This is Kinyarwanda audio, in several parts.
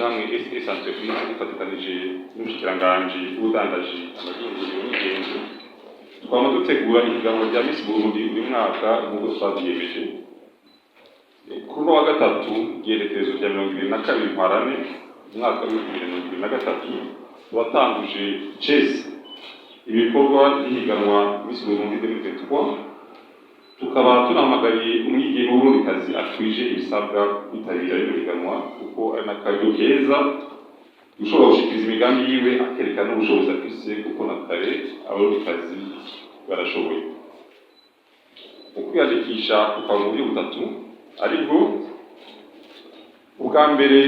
ishyirahamwe SS Entreprise ifatikanije n'umushikiranganji w'ubudandaji amahinguriro n'ingenzi twama dutegura ihiganwa rya Miss Burundi buri mwaka nk'uko twavyiyemeje kuri wa gatatu igerekerezo rya 2022 Ntwarante umwaka wa 2023 watanguje Chess ibikorwa by'ihiganwa Miss Burundi 2023 tukaba tunahamagariye umwigeme w'umurikazi atwije ibisabwa kwitabira ibiganwa kuko ari n'akaryo keza ushobora gushikiriza imigambi yiwe akerekana ubushobozi afise kuko na kare abarikazi barashoboye ukwiyandikisha tukaba mu buryo butatu aribwo ubwa mbere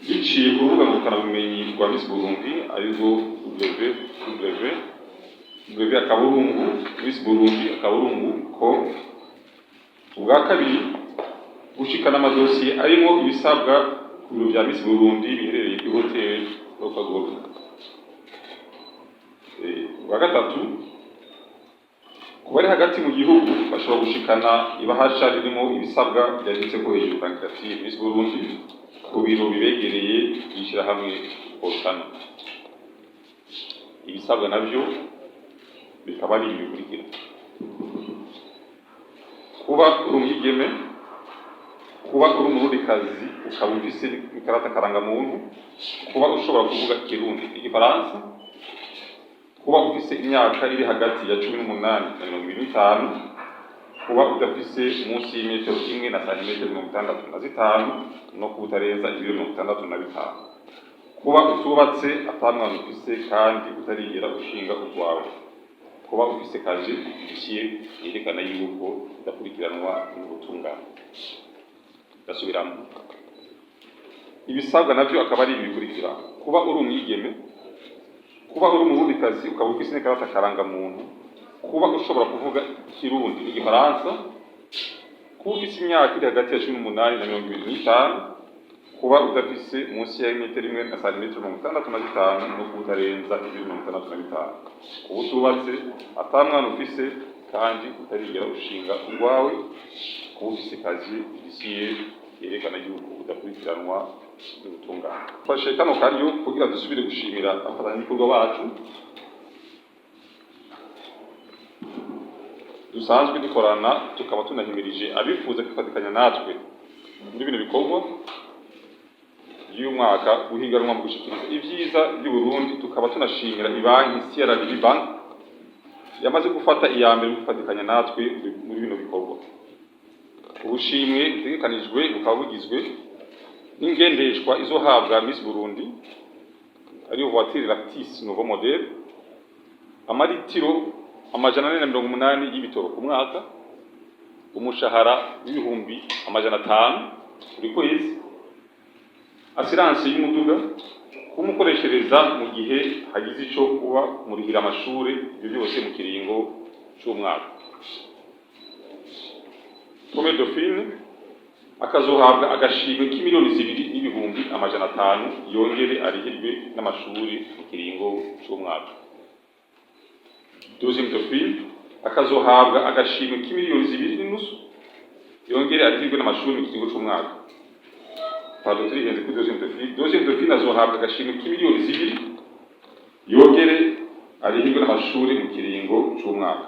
biciye ku rubuga ngurukanabumenyi rwa Miss Burundi aribwo www.missburundi.com ubwa kabiri gushikana amadosiye arimo ibisabwa ku biro bya Miss Burundi biherereye ku hotel Rokagoro. Ubwa gatatu kubari hagati mu gihugu bashobora gushikana ibahasha ririmo ibisabwa byanditse ko hejuru kandidatire Miss Burundi ku biro bibegereye yishira hamwe Osana. Ibisabwa navyo bikaba ari ibikurikira: kuba urumwigeme, kuba urumurikazi ukaba ufise ikarata karanga muntu, kuba ushobora kuvuga Kirundi n'Igifaransa, kuba ufise imyaka iri hagati ya 18 na 25, kuba udafise munsi y'imetero 1 na santimetero 65 no kubutarenza ibiro 65, kuba utubatse atamwana ufise kandi utarigera ushinga urwawe, kuba ufise kazi gishiye yerekana yuko udakurikiranwa n'ubutungane. Gasubiramo ibisabwa navyo akaba ari ibikurikira: kuba uri umwigeme, kuba uri umurikazi ukaba ufise ikarata karanga muntu, kuba ushobora kuvuga Kirundi n'Igifaransa, kuba ufise imyaka iri hagati ya 18 na 25, kuba udafise munsi ya metero 1 na santimetero 65 no kutarenza ibiro 65, kuba utubatse atamwana ufise kandi utarigera ushinga urwawe, kuba ufise kazi gishiye yerekana yuko udakurikiranwa n'ubutungane. Fashe kano karyo kugira dusubire gushimira abafatanyabikorwa bacu dusanzwe dukorana, tukaba tunahimirije abifuza kwifatikanya natwe muri bino bikorwa y'uyu mwaka guhiganwa mu gushikiriza ivyiza by'u Burundi. Tukaba tunashimira ibanki CRDB Bank yamaze gufata iya mbere gufatikanya natwe muri bino bikorwa. Ubushimwe butegekanijwe bukaba bugizwe n'ingendeshwa izohabwa Miss Burundi ariyo voiture Lactis nouveau modèle, amaritiro 480 y'ibitoro ku mwaka, umushahara w'ibihumbi 500 buri kwezi, assurance y'umuduga kumukoreshereza mu gihe hagize ico kuba murihira amashure, ibyo byose mu kiringo cy'umwaka. Comme Dauphine akazohabwa agashimwe k'imiliyoni 2,500 yongere arihirwe n'amashuri mu kiringo cy'umwaka. Deuxième Dauphine akazohabwa agashimwe k'imiliyoni 2,500 yongere arihirwe n'amashuri mu kiringo cy'umwaka. Pardon, turihenze kuri Deuxième Dauphine azohabwa agashimwe k'imiliyoni 2 yongere arihirwe n'amashuri mu kiringo cy'umwaka.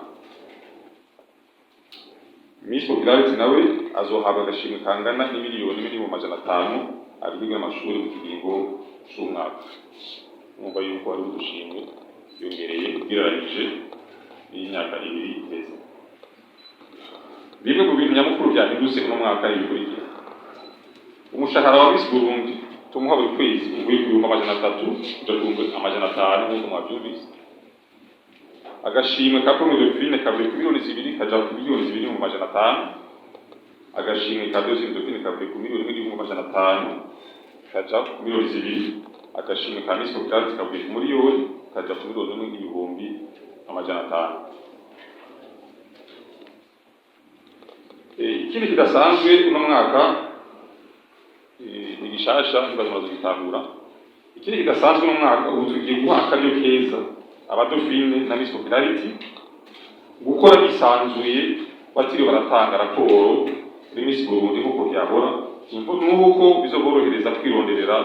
Miss Popularity nawe azohabwa agashimwe kangana n'imiliyoni 1,500 arihirwe n'amashuri mu kiringo cy'umwaka. Numva yuko ari udushimwe yongereye ugereranyije y'imyaka 2 iteze. Bimwe mu bintu nyamukuru byahindutse mu mwaka y'ikurikira: umushahara wa Miss Burundi tumuha buri kwezi uvuye 300 kuja ku 500 nk'uko mwabyumvise. Agashimwe ka Premier Dauphine kavuye ku miliyoni 2 kaja ku miliyoni 2,500. Agashimwe ka Deuxième Dauphine kavuye ku miliyoni 1,500 kaja ku miliyoni 2. Agashimwe ka Miss Popularity kavuye ku miliyoni kaja ku miliyoni 1,500. Ikindi kidasanzwe uno mwaka ni gishasha nibazo gitangura. Ikindi kidasanzwe uno mwaka ubu tugiye guha akaryo keza abadofine na Miss Popularity gukora bisanzuye batiri baratanga raporo muri Miss Burundi nk'uko byahora, nuko bizoborohereza kwironderera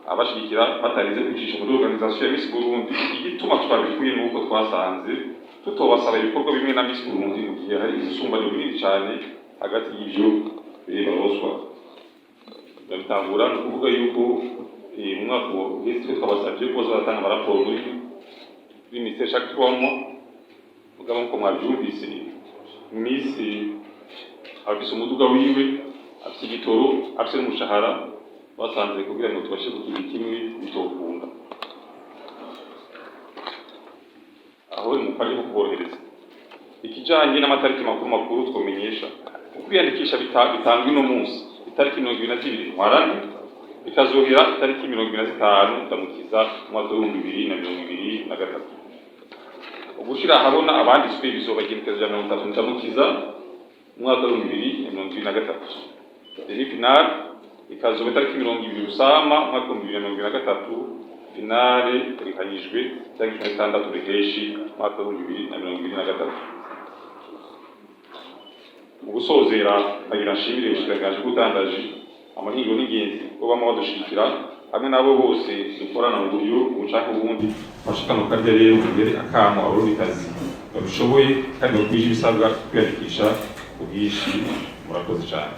abashigikira batarize kwicisha muri organisation ya Miss Burundi. Igituma twabikuye nuko twasanze tutobasaba ibikorwa bimwe na Miss Burundi mu gihe hari isumbano rinini cyane hagati y'ivyo baroswa. Ndabitangura no kuvuga yuko mu mwaka w'isi twabasabye ko bazatanga amaraporo muri ministère chaque 3 mois. Mugabo nko mwabyumvise Miss afise umuduga wiwe, afise igitoro, afise n'umushahara, basanze kugira ngo tubashe kugira kimwe bitokunda. Aho umupari wo kuborohereza ikijanye n'amatariki makuru twomenyesha kwiyandikisha bitangwa ino munsi itariki 22 Ntwarante, bikazohera itariki 25 Ndamukiza umwaka wa 2023. Ugushira habona abanditswe bizobagenekereza 30 Ndamukiza umwaka wa 2023. Demi final ikazoba itariki 20 Rusama umwaka wa 2023. Finale ikanijwe itariki 6 Ruheshi umwaka wa 2023. Mu gusozera agira nshimire ubushikiranganje bw'ubudandaji amahingo n'ingenzi bo bama badushikira hamwe nabo bose dukorana mu buryo bushaka ubundi bashikana karya rero imbere akamo abarubikazi babishoboye kandi bakwije ibisabwa kwiyandikisha ubwishi. Murakoze cyane.